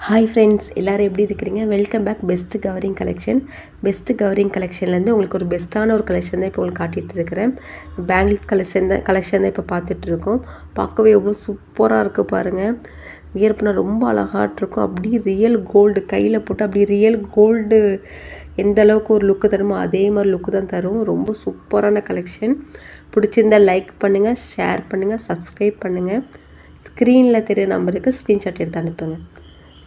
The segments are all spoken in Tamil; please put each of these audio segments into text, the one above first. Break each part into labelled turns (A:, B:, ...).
A: ஹாய் ஃப்ரெண்ட்ஸ், எல்லோரும் எப்படி இருக்கிறீங்க? Welcome back best covering collection. Best covering கலெக்ஷன்லேருந்து உங்களுக்கு ஒரு பெஸ்ட்டான ஒரு கலெக்ஷன் தான் இப்போ உங்களுக்கு காட்டிகிட்டு இருக்கிறேன். பேங்கிள்ஸ் கலெக்ஷன் தான் இப்போ பார்த்துட்ருக்கோம். பார்க்கவே எவ்வளோ சூப்பராக இருக்குது பாருங்கள். வியர் பண்ணால் ரொம்ப அழகாட்டிருக்கும். அப்படியே ரியல் கோல்டு கையில் போட்டு அப்படியே ரியல் கோல்டு எந்த அளவுக்கு ஒரு லுக்கு தருமோ அதே மாதிரி லுக்கு தான் தரும். ரொம்ப சூப்பரான கலெக்ஷன். பிடிச்சிருந்தால் லைக் பண்ணுங்கள், ஷேர் பண்ணுங்கள், சப்ஸ்கிரைப் பண்ணுங்கள். ஸ்க்ரீனில் தெரிய நம்பருக்கு ஸ்க்ரீன்ஷாட் எடுத்து அனுப்புங்க.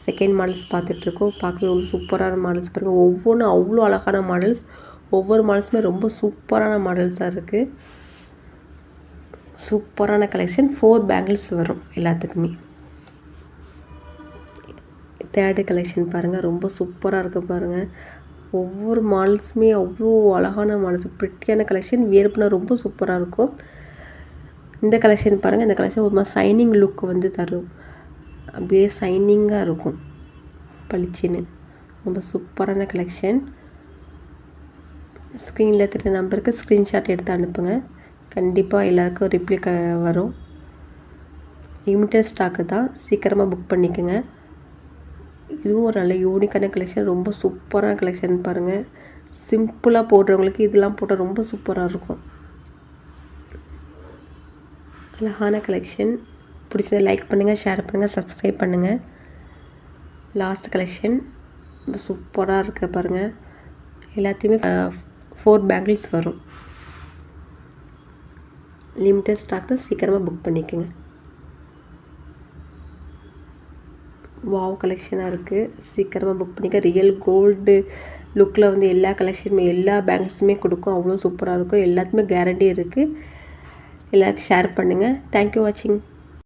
A: செகண்ட் மாடல்ஸ் பார்த்துட்ருக்கோம். பார்க்கவே ஒரு சூப்பரான மாடல்ஸ் பாருங்கள். ஒவ்வொன்றும் அவ்வளோ அழகான மாடல்ஸ். ஒவ்வொரு மாடல்ஸுமே ரொம்ப சூப்பரான மாடல்ஸாக இருக்குது. சூப்பரான கலெக்ஷன். 4 பேங்கிள்ஸ் வரும் எல்லாத்துக்குமே. தேர்டு கலெக்ஷன் பாருங்கள், ரொம்ப சூப்பராக இருக்குது பாருங்கள். ஒவ்வொரு மாடல்ஸுமே அவ்வளோ அழகான மாடல்ஸ், ப்ரிட்டியான கலெக்ஷன். வியர் பண்ணால் ரொம்ப சூப்பராக இருக்கும். இந்த கலெக்ஷன் பாருங்கள். இந்த கலெக்ஷன் ஒரு மாதிரி சைனிங் லுக் வந்து தரும். அப்படியே சைனிங்காக இருக்கும், பளிச்சின்னு. ரொம்ப சூப்பரான கலெக்ஷன். ஸ்க்ரீனில் தெரிய நம்பருக்கு ஸ்க்ரீன்ஷாட் எடுத்து அனுப்புங்க. கண்டிப்பாக எல்லாருக்கும் ரிப்ளை வரும். லிமிட்டட் ஸ்டாக்கு தான், சீக்கிரமாக புக் பண்ணிக்கோங்க. இதுவும் ஒரு நல்ல யூனிக்கான கலெக்ஷன். ரொம்ப சூப்பரான கலெக்ஷன் பாருங்கள். சிம்பிளாக போடுறவங்களுக்கு இதெல்லாம் போட்டால் ரொம்ப சூப்பராக இருக்கும். அழகான கலெக்ஷன். பிடிச்சதை லைக் பண்ணுங்கள், ஷேர் பண்ணுங்கள், சப்ஸ்கிரைப் பண்ணுங்கள். லாஸ்ட் கலெக்ஷன் ரொம்ப சூப்பராக இருக்குது பாருங்கள். எல்லாத்தையுமே 4 பேங்கிள்ஸ் வரும். லிமிட்டட் ஸ்டாக் தான், சீக்கிரமாக புக் பண்ணிக்கோங்க. வாவ் கலெக்ஷனாக இருக்குது. சீக்கிரமாக புக் பண்ணிக்க. ரியல் கோல்டு லுக்கில் வந்து எல்லா கலெக்ஷனுமே எல்லா பேங்கிள்ஸுமே கொடுக்கும். அவ்வளோ சூப்பராக இருக்கும். எல்லாத்துக்குமே கேரண்டி இருக்குது. எல்லாருக்கும் ஷேர் பண்ணுங்கள். தேங்க்யூ வாட்சிங்.